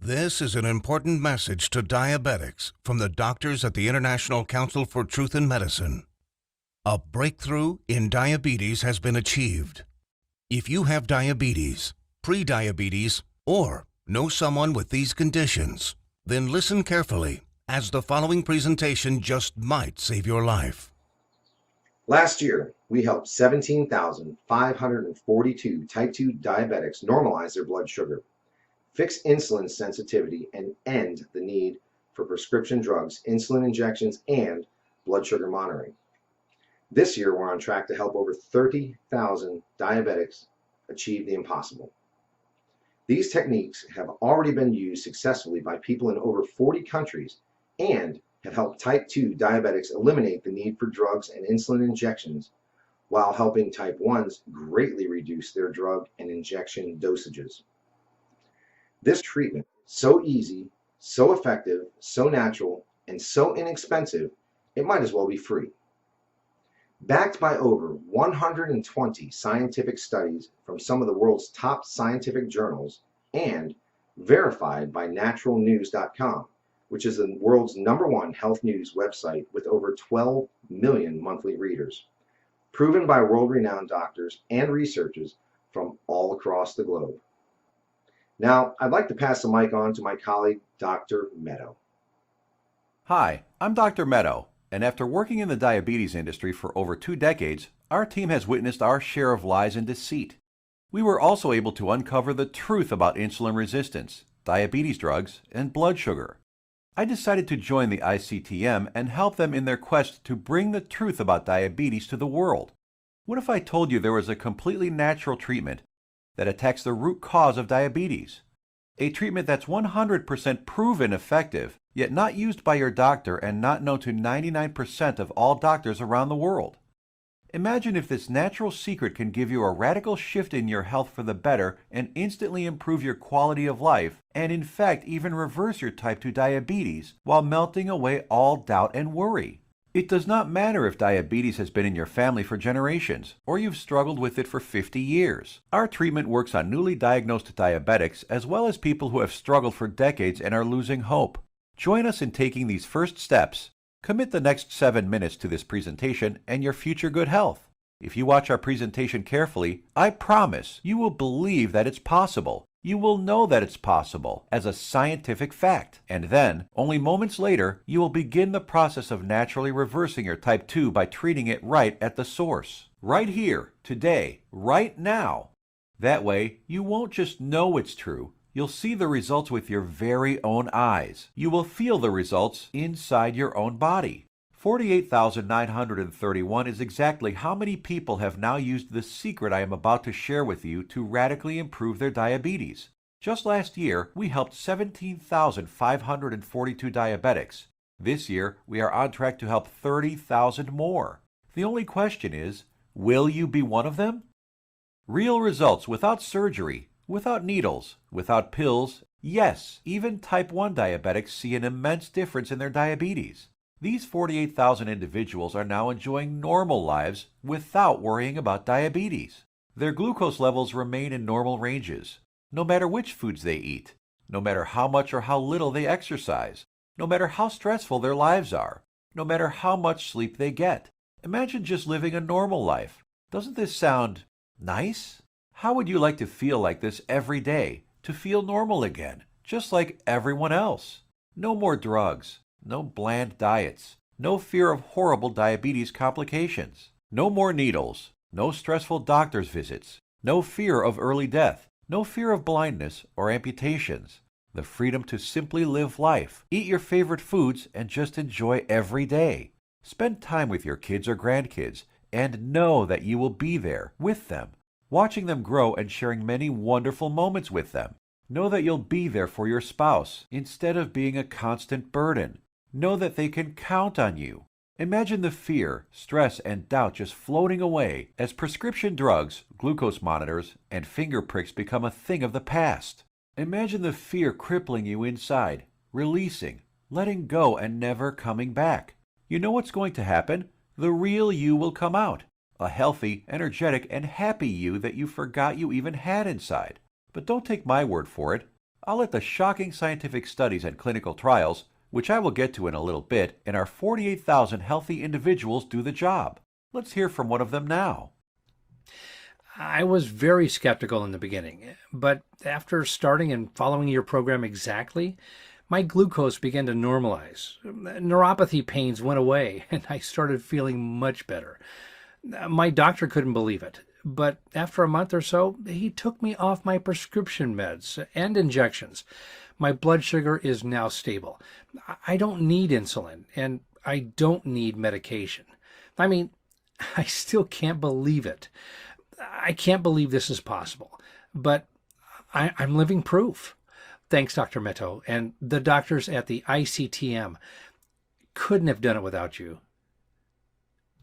This is an important message to diabetics from the doctors at the International Council for Truth in Medicine. A breakthrough in diabetes has been achieved. If you have diabetes, pre-diabetes, or know someone with these conditions, then listen carefully, as the following presentation just might save your life. Last year, we helped 17,542 type 2 diabetics normalize their blood sugar, fix insulin sensitivity, and end the need for prescription drugs, insulin injections, and blood sugar monitoring. This year, we're on track to help over 30,000 diabetics achieve the impossible. These techniques have already been used successfully by people in over 40 countries and have helped type 2 diabetics eliminate the need for drugs and insulin injections, while helping type 1s greatly reduce their drug and injection dosages. This treatment is so easy, so effective, so natural, and so inexpensive, it might as well be free. Backed by over 120 scientific studies from some of the world's top scientific journals and verified by naturalnews.com, which is the world's #1 health news website with over 12 million monthly readers, proven by world-renowned doctors and researchers from all across the globe. Now, I'd like to pass the mic on to my colleague, Dr. Meadow. Hi, I'm Dr. Meadow, and after working in the diabetes industry for over 2 decades, our team has witnessed our share of lies and deceit. We were also able to uncover the truth about insulin resistance, diabetes drugs, and blood sugar. I decided to join the ictm and help them in their quest to bring the truth about diabetes to the world. What if I told you there was a completely natural treatment that attacks the root cause of diabetes? A treatment that's 100% proven effective, yet not used by your doctor and not known to 99% of all doctors around the world. Imagine if this natural secret can give you a radical shift in your health for the better and instantly improve your quality of life, and in fact even reverse your type 2 diabetes while melting away all doubt and worry. It does not matter if diabetes has been in your family for generations, or you've struggled with it for 50 years. Our treatment works on newly diagnosed diabetics as well as people who have struggled for decades and are losing hope. Join us in taking these first steps. Commit the next 7 minutes to this presentation and your future good health. If you watch our presentation carefully, I promise you will believe that it's possible. You will know that it's possible as a scientific fact. And then, only moments later, you will begin the process of naturally reversing your type 2 by treating it right at the source. Right here, today, right now. That way, you won't just know it's true. You'll see the results with your very own eyes. You will feel the results inside your own body. 48,931 is exactly how many people have now used the secret I am about to share with you to radically improve their diabetes. Just last year, we helped 17,542 diabetics. This year, we are on track to help 30,000 more. The only question is, will you be one of them? Real results without surgery, without needles, without pills. Yes, even type 1 diabetics see an immense difference in their diabetes. These 48,000 individuals are now enjoying normal lives without worrying about diabetes. Their glucose levels remain in normal ranges, no matter which foods they eat, no matter how much or how little they exercise, no matter how stressful their lives are, no matter how much sleep they get. Imagine just living a normal life. Doesn't this sound nice? How would you like to feel like this every day, to feel normal again, just like everyone else? No more drugs. No bland diets, no fear of horrible diabetes complications, no more needles, no stressful doctor's visits, no fear of early death, no fear of blindness or amputations, the freedom to simply live life, eat your favorite foods, and just enjoy every day. Spend time with your kids or grandkids and know that you will be there with them, watching them grow and sharing many wonderful moments with them. Know that you'll be there for your spouse instead of being a constant burden. Know that they can count on you. Imagine the fear, stress, and doubt just floating away as prescription drugs, glucose monitors, and finger pricks become a thing of the past. Imagine the fear crippling you inside, releasing, letting go, and never coming back. You know what's going to happen? The real you will come out. A healthy, energetic, and happy you that you forgot you even had inside. But don't take my word for it. I'll let the shocking scientific studies and clinical trials, which I will get to in a little bit, and our 48,000 healthy individuals do the job. Let's hear from one of them now. I was very skeptical in the beginning, but after starting and following your program exactly, my glucose began to normalize. Neuropathy pains went away, and I started feeling much better. My doctor couldn't believe it, but after a month or so, he took me off my prescription meds and injections. My blood sugar is now stable. I don't need insulin, and I don't need medication. I mean, I still can't believe it. I can't believe this is possible, but I'm living proof. Thanks, Dr. Meto, and the doctors at the ictm. Couldn't have done it without you.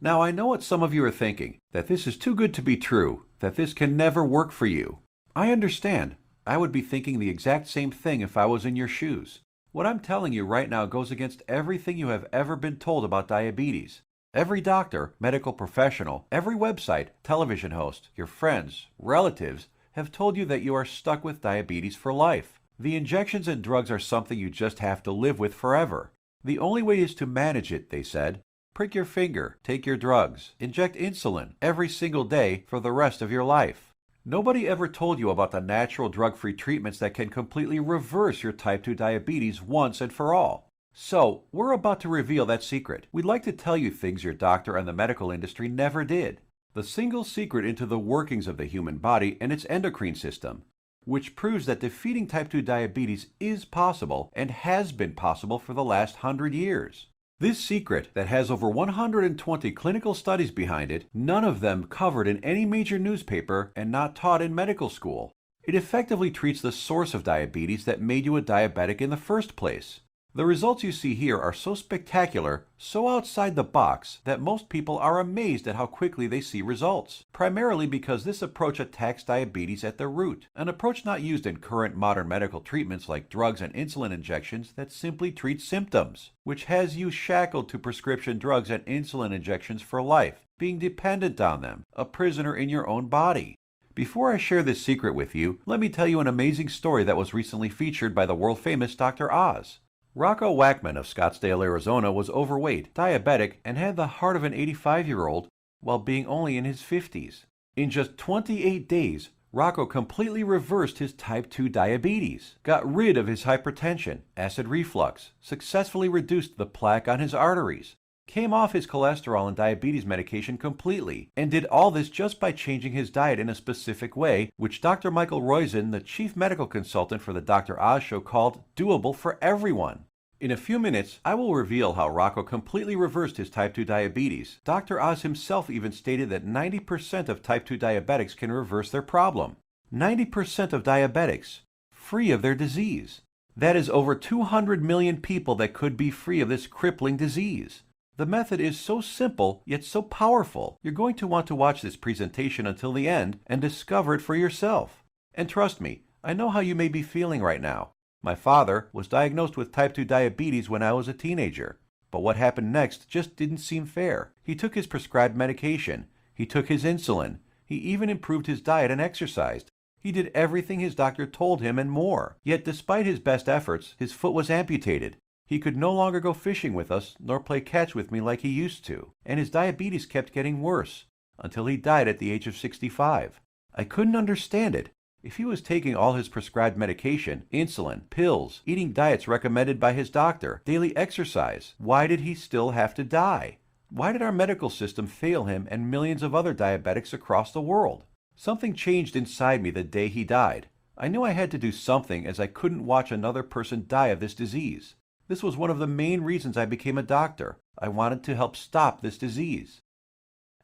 Now I know what some of you are thinking, that this is too good to be true, that this can never work for you. I understand. I would be thinking the exact same thing if I was in your shoes. What I'm telling you right now goes against everything you have ever been told about diabetes. Every doctor, medical professional, every website, television host, your friends, relatives have told you that you are stuck with diabetes for life. The injections and drugs are something you just have to live with forever. The only way is to manage it, they said. Prick your finger, take your drugs, inject insulin every single day for the rest of your life. Nobody ever told you about the natural drug-free treatments that can completely reverse your type 2 diabetes once and for all. So, we're about to reveal that secret. We'd like to tell you things your doctor and the medical industry never did. The single secret into the workings of the human body and its endocrine system, which proves that defeating type 2 diabetes is possible and has been possible for the last 100 years. This secret, that has over 120 clinical studies behind it, none of them covered in any major newspaper and not taught in medical school. It effectively treats the source of diabetes that made you a diabetic in the first place. The results you see here are so spectacular, so outside the box, that most people are amazed at how quickly they see results, primarily because this approach attacks diabetes at the root, an approach not used in current modern medical treatments like drugs and insulin injections that simply treat symptoms, which has you shackled to prescription drugs and insulin injections for life, being dependent on them, a prisoner in your own body. Before I share this secret with you, let me tell you an amazing story that was recently featured by the world-famous Dr. Oz. Rocco Wackman of Scottsdale, Arizona was overweight, diabetic, and had the heart of an 85-year-old while being only in his 50s. In just 28 days, Rocco completely reversed his type 2 diabetes, got rid of his hypertension, acid reflux, successfully reduced the plaque on his arteries, came off his cholesterol and diabetes medication completely, and did all this just by changing his diet in a specific way, which Dr. Michael Roizen, the chief medical consultant for the Dr. Oz show, called doable for everyone. In a few minutes, I will reveal how Rocco completely reversed his type 2 diabetes. Dr. Oz himself even stated that 90% of type 2 diabetics can reverse their problem. 90% of diabetics, free of their disease. That is over 200 million people that could be free of this crippling disease. The method is so simple, yet so powerful. You're going to want to watch this presentation until the end and discover it for yourself. And trust me, I know how you may be feeling right now. My father was diagnosed with type 2 diabetes when I was a teenager. But what happened next just didn't seem fair. He took his prescribed medication. He took his insulin. He even improved his diet and exercised. He did everything his doctor told him and more. Yet despite his best efforts, his foot was amputated. He could no longer go fishing with us, nor play catch with me like he used to, and his diabetes kept getting worse, until he died at the age of 65. I couldn't understand it. If he was taking all his prescribed medication, insulin, pills, eating diets recommended by his doctor, daily exercise, why did he still have to die? Why did our medical system fail him and millions of other diabetics across the world? Something changed inside me the day he died. I knew I had to do something, as I couldn't watch another person die of this disease. This was one of the main reasons I became a doctor. I wanted to help stop this disease.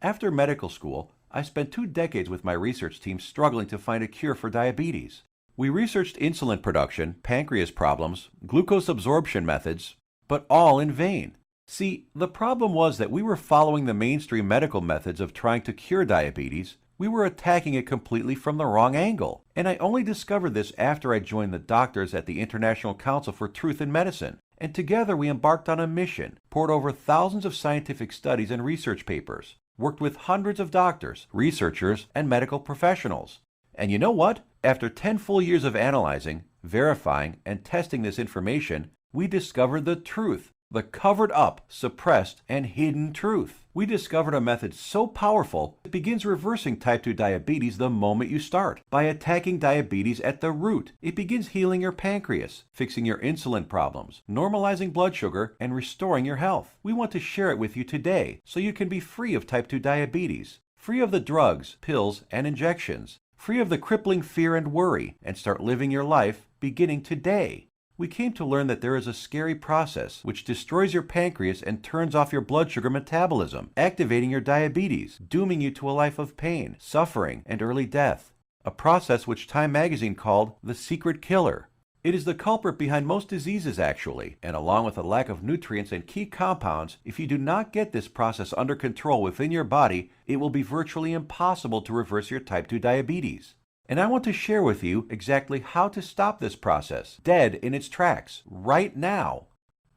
After medical school, I spent 2 decades with my research team struggling to find a cure for diabetes. We researched insulin production, pancreas problems, glucose absorption methods, but all in vain. See, the problem was that we were following the mainstream medical methods of trying to cure diabetes. We were attacking it completely from the wrong angle. And I only discovered this after I joined the doctors at the International Council for Truth in Medicine. And together we embarked on a mission, poured over thousands of scientific studies and research papers, worked with hundreds of doctors, researchers, and medical professionals. And you know what? After 10 full years of analyzing, verifying, and testing this information, we discovered the truth, the covered up, suppressed, and hidden truth. We discovered a method so powerful it begins reversing type 2 diabetes the moment you start. By attacking diabetes at the root, it begins healing your pancreas, fixing your insulin problems, normalizing blood sugar, and restoring your health. We want to share it with you today so you can be free of type 2 diabetes, free of the drugs, pills, and injections, free of the crippling fear and worry, and start living your life beginning today. We came to learn that there is a scary process which destroys your pancreas and turns off your blood sugar metabolism, activating your diabetes, dooming you to a life of pain, suffering, and early death. A process which Time magazine called the secret killer. It is the culprit behind most diseases actually, and along with a lack of nutrients and key compounds, if you do not get this process under control within your body, it will be virtually impossible to reverse your type 2 diabetes. And I want to share with you exactly how to stop this process, dead in its tracks, right now.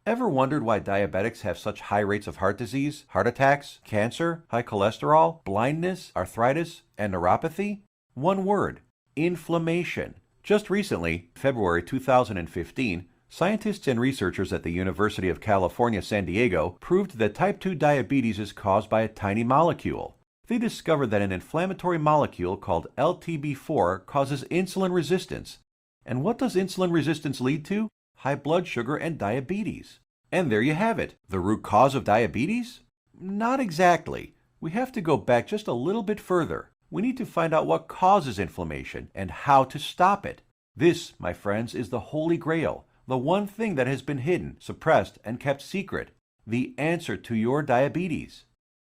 Ever wondered why diabetics have such high rates of heart disease, heart attacks, cancer, high cholesterol, blindness, arthritis, and neuropathy? One word: inflammation. Just recently, February 2015, scientists and researchers at the University of California, San Diego proved that type 2 diabetes is caused by a tiny molecule. They discovered that an inflammatory molecule called LTB4 causes insulin resistance. And what does insulin resistance lead to? High blood sugar and diabetes. And there you have it. The root cause of diabetes? Not exactly. We have to go back just a little bit further. We need to find out what causes inflammation and how to stop it. This, my friends, is the Holy Grail, the one thing that has been hidden, suppressed, and kept secret, the answer to your diabetes.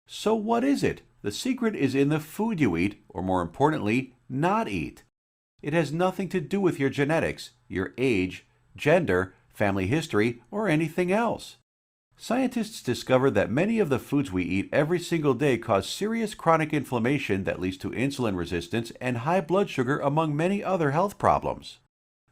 So what is it? The secret is in the food you eat, or more importantly, not eat. It has nothing to do with your genetics, your age, gender, family history, or anything else. Scientists discovered that many of the foods we eat every single day cause serious chronic inflammation that leads to insulin resistance and high blood sugar, among many other health problems.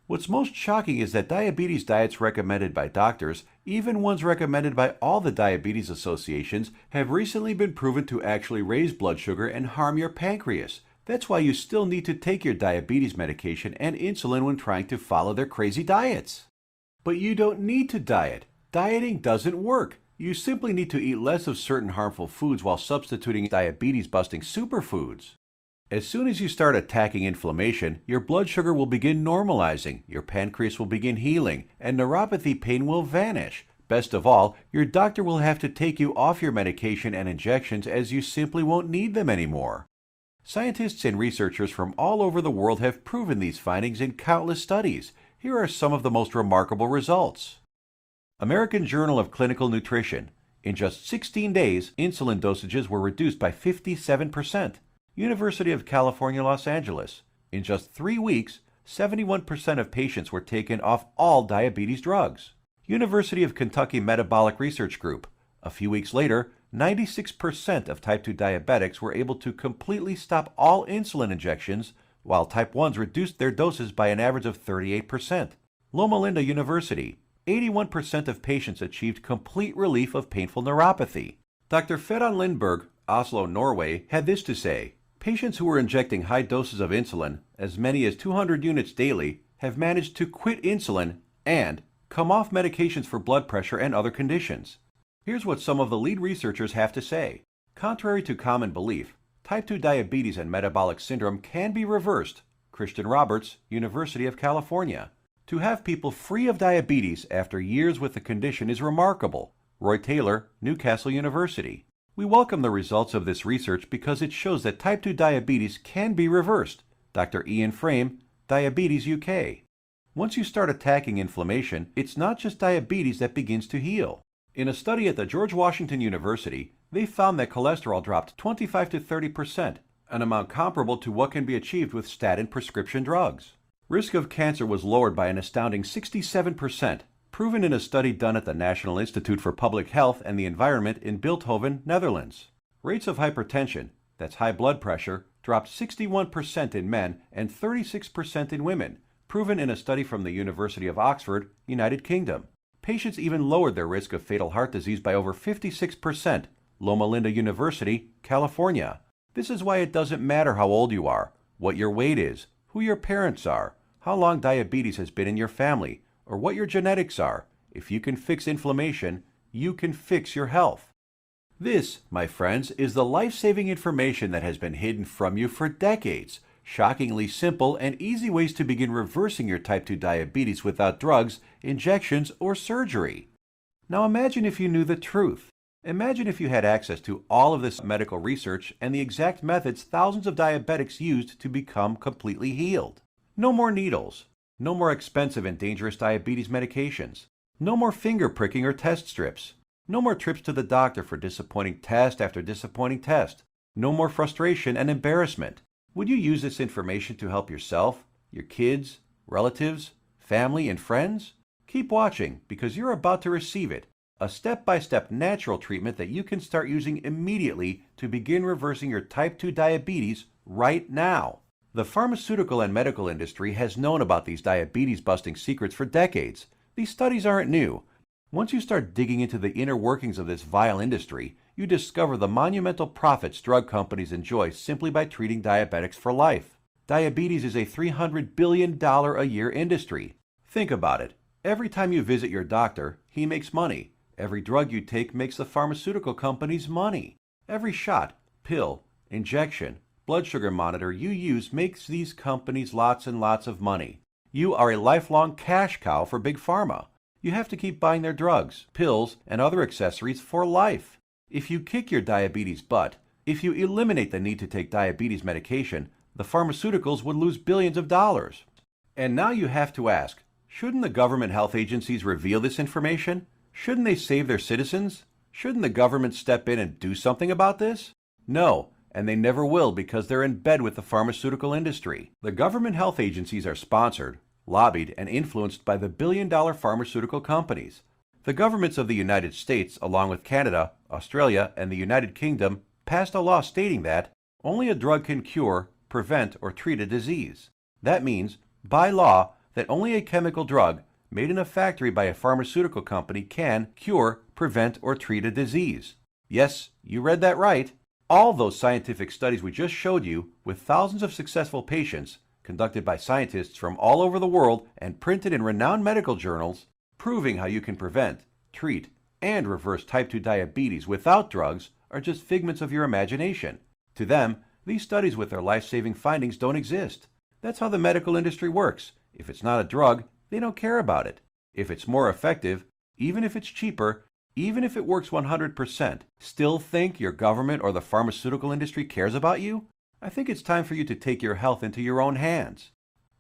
What's most shocking is that diabetes diets recommended by doctors, even ones recommended by all the diabetes associations, have recently been proven to actually raise blood sugar and harm your pancreas. That's why you still need to take your diabetes medication and insulin when trying to follow their crazy diets. But you don't need to diet. Dieting doesn't work. You simply need to eat less of certain harmful foods while substituting diabetes-busting superfoods. As soon as you start attacking inflammation, your blood sugar will begin normalizing, your pancreas will begin healing, and neuropathy pain will vanish. Best of all, your doctor will have to take you off your medication and injections as you simply won't need them anymore. Scientists and researchers from all over the world have proven these findings in countless studies. Here are some of the most remarkable results. American Journal of Clinical Nutrition. In just 16 days, insulin dosages were reduced by 57%. University of California, Los Angeles. In just 3 weeks, 71% of patients were taken off all diabetes drugs. University of Kentucky Metabolic Research Group. A few weeks later, 96% of type 2 diabetics were able to completely stop all insulin injections, while type 1s reduced their doses by an average of 38%. Loma Linda University. 81% of patients achieved complete relief of painful neuropathy. Dr. Ferran Lindberg, Oslo, Norway, had this to say: patients who were injecting high doses of insulin, as many as 200 units daily, have managed to quit insulin and come off medications for blood pressure and other conditions. Here's what some of the lead researchers have to say. Contrary to common belief, type 2 diabetes and metabolic syndrome can be reversed. Christian Roberts, University of California. To have people free of diabetes after years with the condition is remarkable. Roy Taylor, Newcastle University. We welcome the results of this research because it shows that type 2 diabetes can be reversed. Dr. Ian Frame, Diabetes UK. Once you start attacking inflammation, it's not just diabetes that begins to heal. In a study at the George Washington University, they found that cholesterol dropped 25 to 30%, an amount comparable to what can be achieved with statin prescription drugs. Risk of cancer was lowered by an astounding 67%, proven in a study done at the National Institute for Public Health and the Environment in Bilthoven, Netherlands. Rates of hypertension, that's high blood pressure, dropped 61% in men and 36% in women, proven in a study from the University of Oxford, United Kingdom. Patients even lowered their risk of fatal heart disease by over 56%, Loma Linda University, California. This is why it doesn't matter how old you are, what your weight is, who your parents are, how long diabetes has been in your family, or what your genetics are. If you can fix inflammation, you can fix your health. This, my friends, is the life-saving information that has been hidden from you for decades. Shockingly simple and easy ways to begin reversing your type 2 diabetes without drugs, injections, or surgery. Now imagine if you knew the truth. Imagine if you had access to all of this medical research and the exact methods thousands of diabetics used to become completely healed. No more needles. No more expensive and dangerous diabetes medications. No more finger pricking or test strips. No more trips to the doctor for disappointing test after disappointing test. No more frustration and embarrassment. Would you use this information to help yourself, your kids, relatives, family, and friends? Keep watching because you're about to receive it. A step-by-step natural treatment that you can start using immediately to begin reversing your type 2 diabetes right now. The pharmaceutical and medical industry has known about these diabetes-busting secrets for decades. These studies aren't new. Once you start digging into the inner workings of this vile industry, you discover the monumental profits drug companies enjoy simply by treating diabetics for life. Diabetes is a $300 billion a year industry. Think about it. Every time you visit your doctor, he makes money. Every drug you take makes the pharmaceutical companies money. Every shot, pill, injection, blood sugar monitor you use makes these companies lots and lots of money. You are a lifelong cash cow for Big Pharma. You have to keep buying their drugs, pills, and other accessories for life. If you kick your diabetes butt, if you eliminate the need to take diabetes medication, the pharmaceuticals would lose billions of dollars. And now you have to ask, shouldn't the government health agencies reveal this information? Shouldn't they save their citizens? Shouldn't the government step in and do something about this? No, and they never will because they're in bed with the pharmaceutical industry. The government health agencies are sponsored, lobbied, and influenced by the billion-dollar pharmaceutical companies. The governments of the United States, along with Canada, Australia, and the United Kingdom, passed a law stating that only a drug can cure, prevent, or treat a disease. That means, by law, that only a chemical drug made in a factory by a pharmaceutical company can cure, prevent, or treat a disease. Yes, you read that right. All those scientific studies we just showed you, with thousands of successful patients, conducted by scientists from all over the world and printed in renowned medical journals, proving how you can prevent, treat, and reverse type 2 diabetes without drugs, are just figments of your imagination. To them, these studies with their life-saving findings don't exist. That's how the medical industry works. If it's not a drug, they don't care about it. If it's more effective, even if it's cheaper, even if it works 100%, still think your government or the pharmaceutical industry cares about you? I think it's time for you to take your health into your own hands.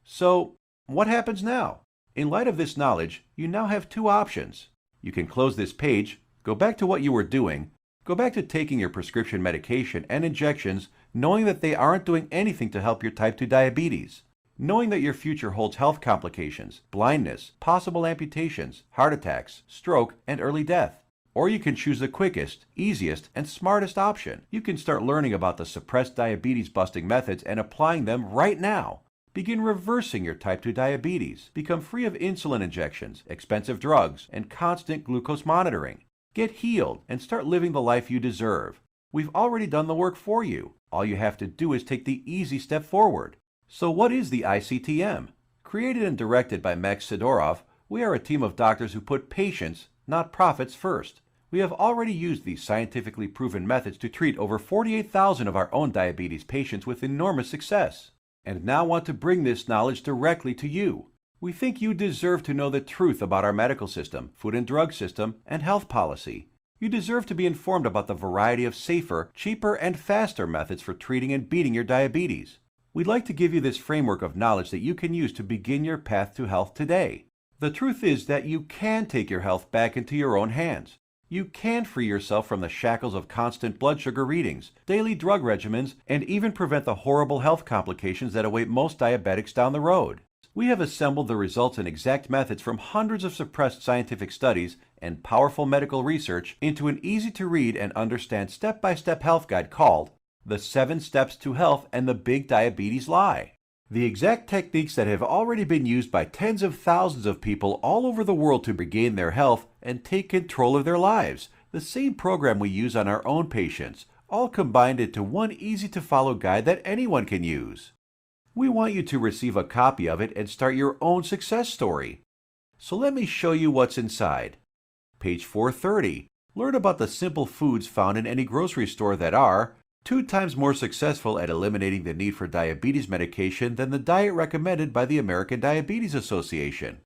So, what happens now? In light of this knowledge, you now have two options. You can close this page, go back to what you were doing, go back to taking your prescription medication and injections, knowing that they aren't doing anything to help your type 2 diabetes. Knowing that your future holds health complications, blindness, possible amputations, heart attacks, stroke, and early death. Or you can choose the quickest, easiest, and smartest option. You can start learning about the suppressed diabetes-busting methods and applying them right now. Begin reversing your type 2 diabetes. Become free of insulin injections, expensive drugs, and constant glucose monitoring. Get healed and start living the life you deserve. We've already done the work for you. All you have to do is take the easy step forward. So what is the ictm? Created and directed by Max Sidorov, we are a team of doctors who put patients, not profits, first. We have already used these scientifically proven methods to treat over 48,000 of our own diabetes patients with enormous success, and now want to bring this knowledge directly to you. We think you deserve to know the truth about our medical system, food and drug system, and health policy. You deserve to be informed about the variety of safer, cheaper, and faster methods for treating and beating your diabetes. We'd like to give you this framework of knowledge that you can use to begin your path to health today. The truth is that you can take your health back into your own hands. You can free yourself from the shackles of constant blood sugar readings, daily drug regimens, and even prevent the horrible health complications that await most diabetics down the road. We have assembled the results and exact methods from hundreds of suppressed scientific studies and powerful medical research into an easy-to-read and understand step-by-step health guide called The 7 Steps to Health and the Big Diabetes Lie. The exact techniques that have already been used by tens of thousands of people all over the world to regain their health and take control of their lives. The same program we use on our own patients, all combined into one easy-to-follow guide that anyone can use. We want you to receive a copy of it and start your own success story. So let me show you what's inside. Page 430. Learn about the simple foods found in any grocery store that are 2 times more successful at eliminating the need for diabetes medication than the diet recommended by the American Diabetes Association.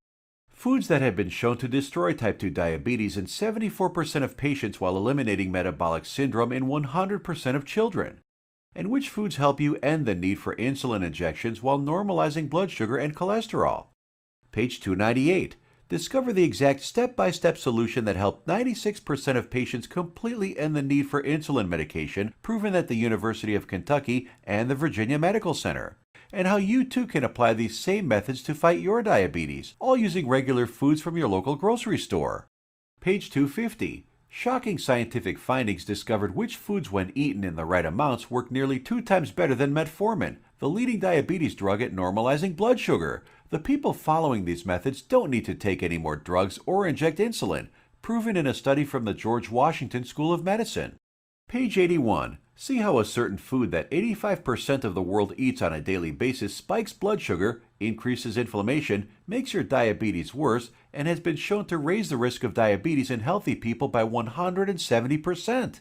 Foods that have been shown to destroy type 2 diabetes in 74% of patients while eliminating metabolic syndrome in 100% of children. And which foods help you end the need for insulin injections while normalizing blood sugar and cholesterol. Page 298. Discover the exact step-by-step solution that helped 96% of patients completely end the need for insulin medication, proven at the University of Kentucky and the Virginia Medical Center, and how you too can apply these same methods to fight your diabetes, all using regular foods from your local grocery store. Page 250. Shocking scientific findings discovered which foods, when eaten in the right amounts, work nearly 2 times better than metformin, the leading diabetes drug at normalizing blood sugar. The people following these methods don't need to take any more drugs or inject insulin, proven in a study from the George Washington School of Medicine. Page 81. See how a certain food that 85% of the world eats on a daily basis spikes blood sugar, increases inflammation, makes your diabetes worse, and has been shown to raise the risk of diabetes in healthy people by 170%.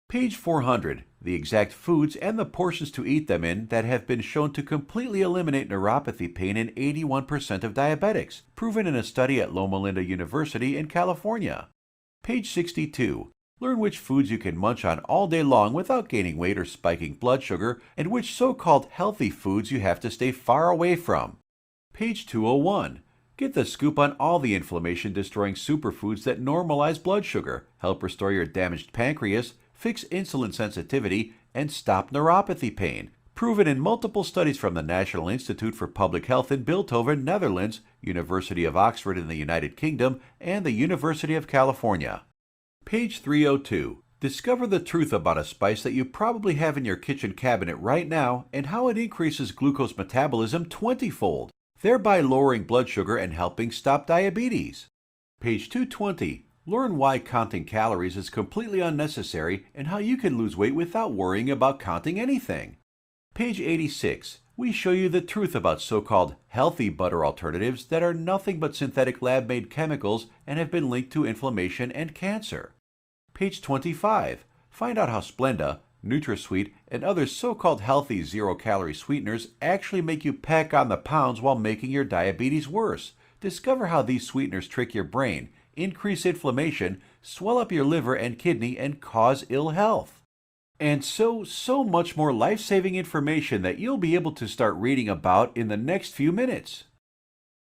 Page 400. The exact foods and the portions to eat them in that have been shown to completely eliminate neuropathy pain in 81% of diabetics, proven in a study at Loma Linda University in California. Page 62. Learn which foods you can munch on all day long without gaining weight or spiking blood sugar, and which so-called healthy foods you have to stay far away from. Page 201. Get the scoop on all the inflammation-destroying superfoods that normalize blood sugar, help restore your damaged pancreas, fix insulin sensitivity, and stop neuropathy pain, proven in multiple studies from the National Institute for Public Health in Bilthoven, Netherlands, University of Oxford in the United Kingdom, and the University of California. Page 302. Discover the truth about a spice that you probably have in your kitchen cabinet right now and how it increases glucose metabolism 20-fold, thereby lowering blood sugar and helping stop diabetes. Page 220. Learn why counting calories is completely unnecessary and how you can lose weight without worrying about counting anything. Page 86. We show you the truth about so-called healthy butter alternatives that are nothing but synthetic lab-made chemicals and have been linked to inflammation and cancer. Page 25. Find out how Splenda, NutraSweet, and other so-called healthy zero-calorie sweeteners actually make you pack on the pounds while making your diabetes worse. Discover how these sweeteners trick your brain, increase inflammation, swell up your liver and kidney, and cause ill health. And so much more life-saving information that you'll be able to start reading about in the next few minutes.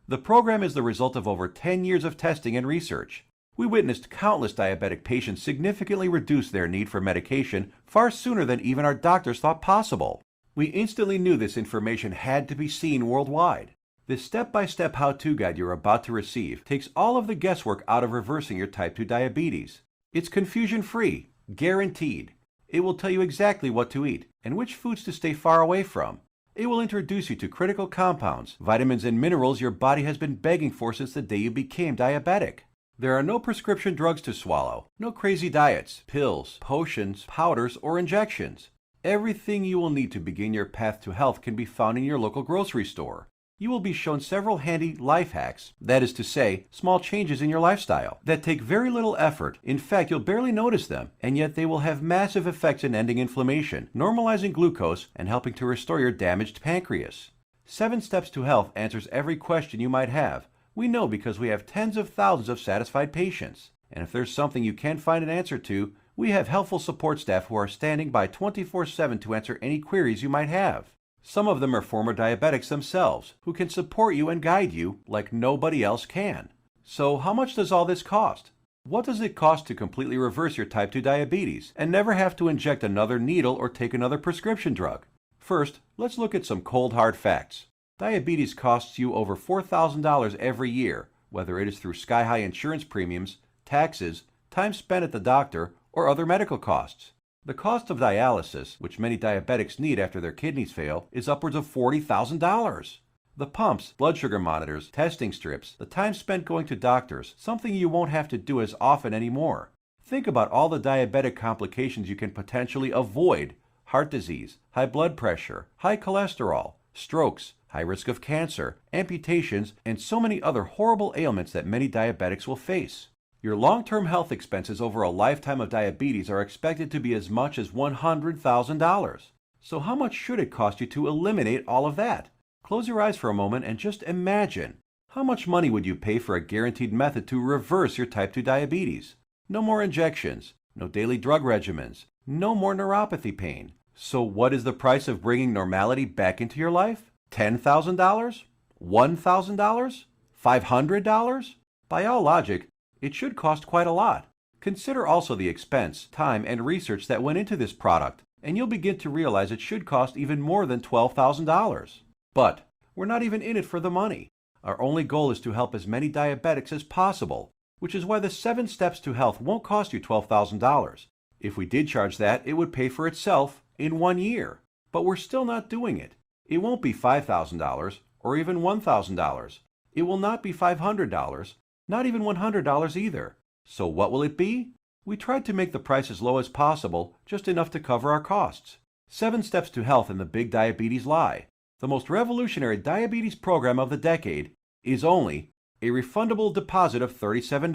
The program is the result of over 10 years of testing and research. We witnessed countless diabetic patients significantly reduce their need for medication far sooner than even our doctors thought possible. We instantly knew this information had to be seen worldwide. This step-by-step how-to guide you're about to receive takes all of the guesswork out of reversing your type 2 diabetes. It's confusion-free, guaranteed. It will tell you exactly what to eat and which foods to stay far away from. It will introduce you to critical compounds, vitamins and minerals your body has been begging for since the day you became diabetic. There are no prescription drugs to swallow, no crazy diets, pills, potions, powders, or injections. Everything you will need to begin your path to health can be found in your local grocery store. You will be shown several handy life hacks, that is to say, small changes in your lifestyle, that take very little effort. In fact, you'll barely notice them, and yet they will have massive effects in ending inflammation, normalizing glucose, and helping to restore your damaged pancreas. 7 Steps to Health answers every question you might have. We know because we have tens of thousands of satisfied patients. And if there's something you can't find an answer to, we have helpful support staff who are standing by 24/7 to answer any queries you might have. Some of them are former diabetics themselves, who can support you and guide you like nobody else can. So how much does all this cost? What does it cost to completely reverse your type 2 diabetes and never have to inject another needle or take another prescription drug? First, let's look at some cold hard facts. Diabetes costs you over $4,000 every year, whether it is through sky-high insurance premiums, taxes, time spent at the doctor, or other medical costs. The cost of dialysis, which many diabetics need after their kidneys fail, is upwards of $40,000. The pumps, blood sugar monitors, testing strips, the time spent going to doctors, something you won't have to do as often anymore. Think about all the diabetic complications you can potentially avoid: heart disease, high blood pressure, high cholesterol, strokes, high risk of cancer, amputations, and so many other horrible ailments that many diabetics will face. Your long-term health expenses over a lifetime of diabetes are expected to be as much as $100,000. So how much should it cost you to eliminate all of that? Close your eyes for a moment and just imagine. How much money would you pay for a guaranteed method to reverse your type 2 diabetes? No more injections, no daily drug regimens, no more neuropathy pain. So what is the price of bringing normality back into your life? $10,000? $1,000? $500? By all logic, it should cost quite a lot. Consider also the expense, time, and research that went into this product, and you'll begin to realize it should cost even more than $12,000. But we're not even in it for the money. Our only goal is to help as many diabetics as possible, which is why the 7 Steps to Health won't cost you $12,000. If we did charge that, it would pay for itself in 1 year. But we're still not doing it. It won't be $5,000 or even $1,000. It will not be $500, not even $100 either. So what will it be? We tried to make the price as low as possible, just enough to cover our costs. 7 Steps to Health and the Big Diabetes Lie, the most revolutionary diabetes program of the decade, is only a refundable deposit of $37.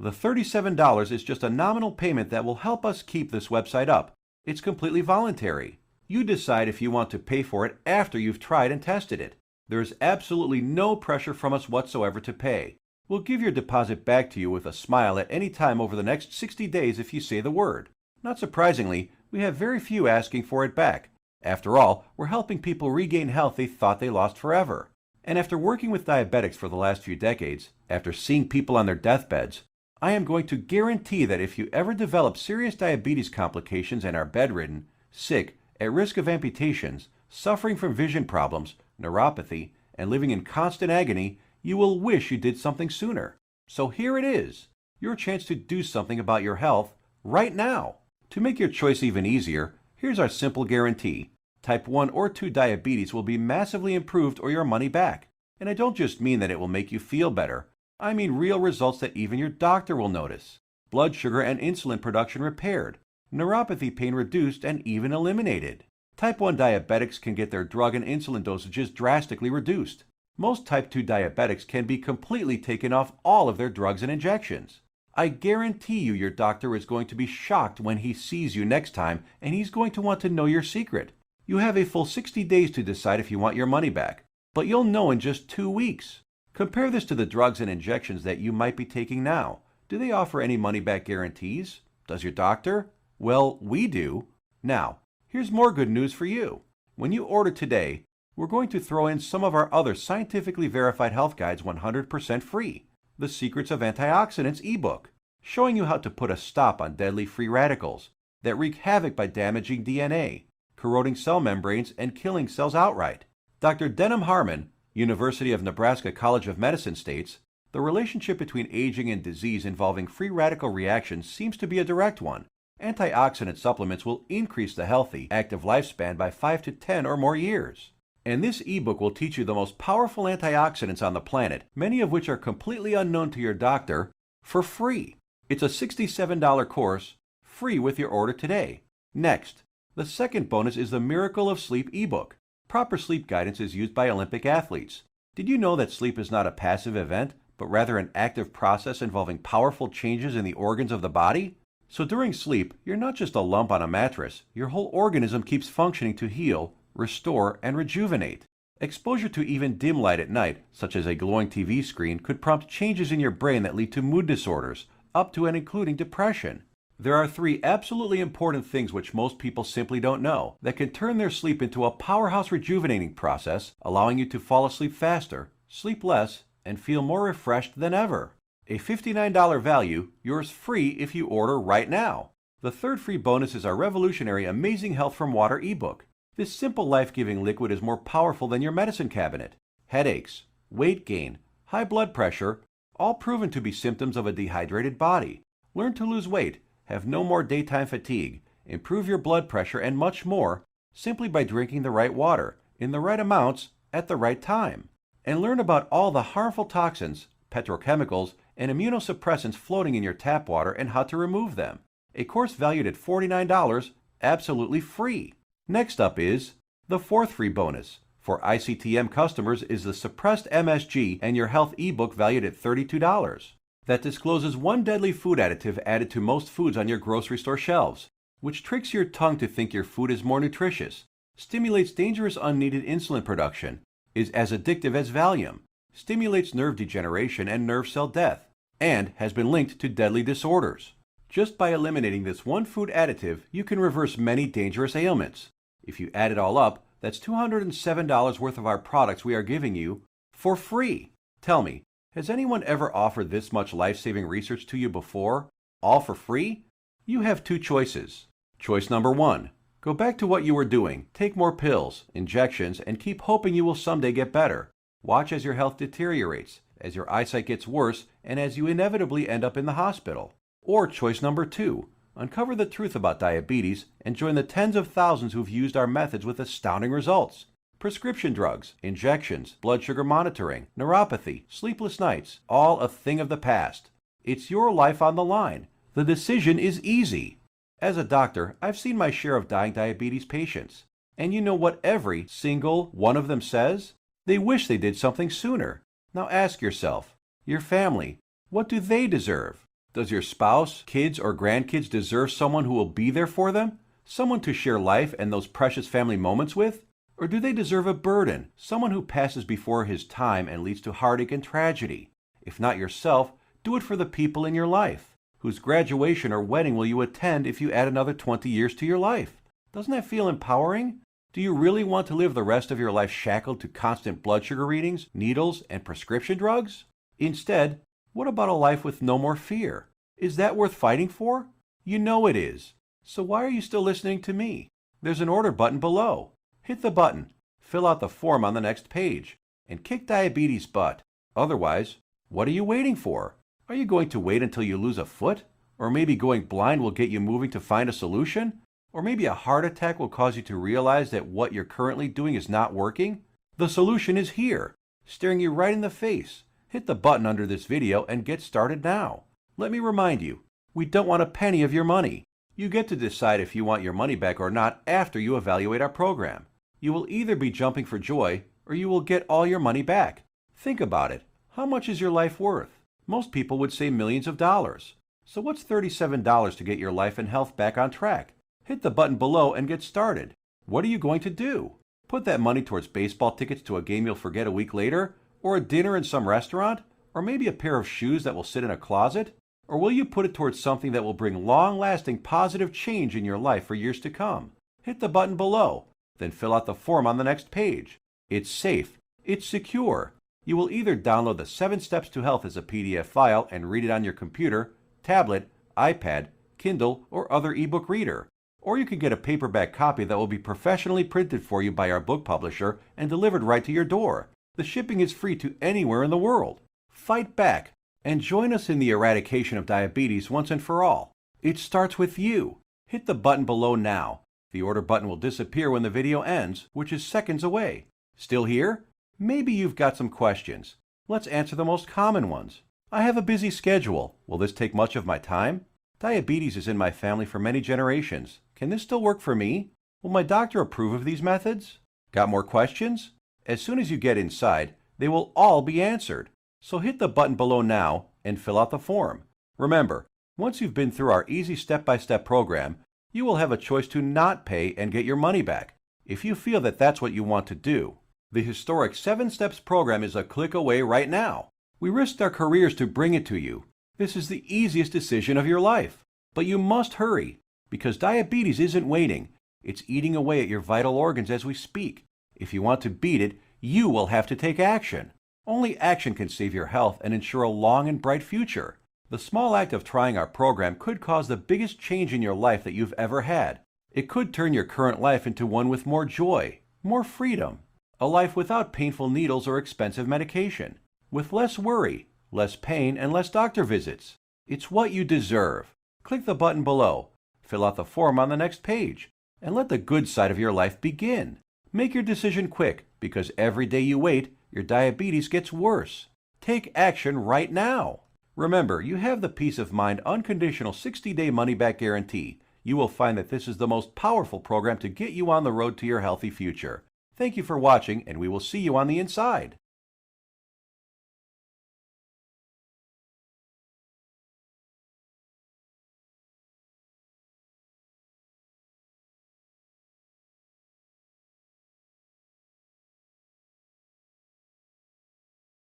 The $37 is just a nominal payment that will help us keep this website up. It's completely voluntary. You decide if you want to pay for it after you've tried and tested it. There is absolutely no pressure from us whatsoever to pay. We'll give your deposit back to you with a smile at any time over the next 60 days if you say the word. Not surprisingly, we have very few asking for it back. After all, we're helping people regain health they thought they lost forever. And after working with diabetics for the last few decades, after seeing people on their deathbeds, I am going to guarantee that if you ever develop serious diabetes complications and are bedridden, sick, at risk of amputations, suffering from vision problems, neuropathy, and living in constant agony, you will wish you did something sooner. So here it is, your chance to do something about your health right now. To make your choice even easier, here's our simple guarantee. Type 1 or 2 diabetes will be massively improved or your money back. And I don't just mean that it will make you feel better. I mean real results that even your doctor will notice. Blood sugar and insulin production repaired, neuropathy pain reduced and even eliminated. Type 1 diabetics can get their drug and insulin dosages drastically reduced. Most type 2 diabetics can be completely taken off all of their drugs and injections. I guarantee you your doctor is going to be shocked when he sees you next time, and he's going to want to know your secret. You have a full 60 days to decide if you want your money back, but you'll know in just 2 weeks. Compare this to the drugs and injections that you might be taking now. Do they offer any money-back guarantees? Does your doctor? Well, we do. Now, here's more good news for you. When you order today, we're going to throw in some of our other scientifically verified health guides 100% free. The Secrets of Antioxidants ebook, showing you how to put a stop on deadly free radicals that wreak havoc by damaging DNA, corroding cell membranes, and killing cells outright. Dr. Denham Harmon, University of Nebraska College of Medicine states, the relationship between aging and disease involving free radical reactions seems to be a direct one. Antioxidant supplements will increase the healthy, active lifespan by 5 to 10 or more years. And this ebook will teach you the most powerful antioxidants on the planet, many of which are completely unknown to your doctor, for free. It's a $67 course, free with your order today. Next, the second bonus is the Miracle of Sleep ebook. Proper sleep guidance is used by Olympic athletes. Did you know that sleep is not a passive event, but rather an active process involving powerful changes in the organs of the body? So during sleep, you're not just a lump on a mattress. Your whole organism keeps functioning to heal, restore, and rejuvenate. Exposure to even dim light at night, such as a glowing TV screen, could prompt changes in your brain that lead to mood disorders, up to and including depression. There are 3 absolutely important things which most people simply don't know that can turn their sleep into a powerhouse rejuvenating process, allowing you to fall asleep faster, sleep less, and feel more refreshed than ever. A $59 value, yours free if you order right now. The third free bonus is our revolutionary Amazing Health from Water ebook. This simple life-giving liquid is more powerful than your medicine cabinet. Headaches, weight gain, high blood pressure, all proven to be symptoms of a dehydrated body. Learn to lose weight, have no more daytime fatigue, improve your blood pressure, and much more simply by drinking the right water, in the right amounts, at the right time. And learn about all the harmful toxins, petrochemicals, and immunosuppressants floating in your tap water and how to remove them. A course valued at $49, absolutely free. Next up is the fourth free bonus, For ictm customers is the suppressed MSG and your health ebook valued at $32. That discloses one deadly food additive added to most foods on your grocery store shelves, which tricks your tongue to think your food is more nutritious, stimulates dangerous unneeded insulin production, is as addictive as Valium, stimulates nerve degeneration and nerve cell death, and has been linked to deadly disorders. Just by eliminating this one food additive, you can reverse many dangerous ailments. If you add it all up, that's $207 worth of our products we are giving you for free. Tell me, has anyone ever offered this much life-saving research to you before, all for free? You have two choices. Choice number one, go back to what you were doing, take more pills, injections, and keep hoping you will someday get better. Watch as your health deteriorates, as your eyesight gets worse, and as you inevitably end up in the hospital. Or choice number two, uncover the truth about diabetes and join the tens of thousands who've used our methods with astounding results. Prescription drugs, injections, blood sugar monitoring, neuropathy, sleepless nights, all a thing of the past. It's your life on the line. The decision is easy. As a doctor, I've seen my share of dying diabetes patients. And you know what every single one of them says? They wish they did something sooner. Now ask yourself, your family, what do they deserve? Does your spouse, kids, or grandkids deserve someone who will be there for them? Someone to share life and those precious family moments with? Or do they deserve a burden, someone who passes before his time and leads to heartache and tragedy? If not yourself, do it for the people in your life. Whose graduation or wedding will you attend if you add another 20 years to your life? Doesn't that feel empowering? Do you really want to live the rest of your life shackled to constant blood sugar readings, needles, and prescription drugs? Instead, what about a life with no more fear? Is that worth fighting for? You know it is. So why are you still listening to me? There's an order button below. Hit the button, fill out the form on the next page, and kick diabetes butt. Otherwise, what are you waiting for? Are you going to wait until you lose a foot? Or maybe going blind will get you moving to find a solution? Or maybe a heart attack will cause you to realize that what you're currently doing is not working? The solution is here, staring you right in the face. Hit the button under this video and get started now. Let me remind you, we don't want a penny of your money. You get to decide if you want your money back or not after you evaluate our program. You will either be jumping for joy or you will get all your money back. Think about it. How much is your life worth? Most people would say millions of dollars. So what's $37 to get your life and health back on track? Hit the button below and get started. What are you going to do? Put that money towards baseball tickets to a game you'll forget a week later? Or a dinner in some restaurant? Or maybe a pair of shoes that will sit in a closet? Or will you put it towards something that will bring long-lasting positive change in your life for years to come? Hit the button below. Then fill out the form on the next page. It's safe. It's secure. You will either download the 7 Steps to Health as a PDF file and read it on your computer, tablet, iPad, Kindle, or other ebook reader. Or you can get a paperback copy that will be professionally printed for you by our book publisher and delivered right to your door. The shipping is free to anywhere in the world. Fight back and join us in the eradication of diabetes once and for all. It starts with you. Hit the button below now. The order button will disappear when the video ends, which is seconds away. Still here? Maybe you've got some questions. Let's answer the most common ones. I have a busy schedule. Will this take much of my time? Diabetes is in my family for many generations. Can this still work for me? Will my doctor approve of these methods? Got more questions? As soon as you get inside, they will all be answered. So hit the button below now and fill out the form. Remember, once you've been through our easy step-by-step program, you will have a choice to not pay and get your money back, if you feel that that's what you want to do. The historic 7 Steps program is a click away right now. We risked our careers to bring it to you. This is the easiest decision of your life. But you must hurry, because diabetes isn't waiting. It's eating away at your vital organs as we speak. If you want to beat it, you will have to take action. Only action can save your health and ensure a long and bright future. The small act of trying our program could cause the biggest change in your life that you've ever had. It could turn your current life into one with more joy, more freedom, a life without painful needles or expensive medication, with less worry, less pain, and less doctor visits. It's what you deserve. Click the button below, fill out the form on the next page, and let the good side of your life begin. Make your decision quick, because every day you wait, your diabetes gets worse. Take action right now. Remember, you have the peace of mind unconditional 60-day money-back guarantee. You will find that this is the most powerful program to get you on the road to your healthy future. Thank you for watching, and we will see you on the inside.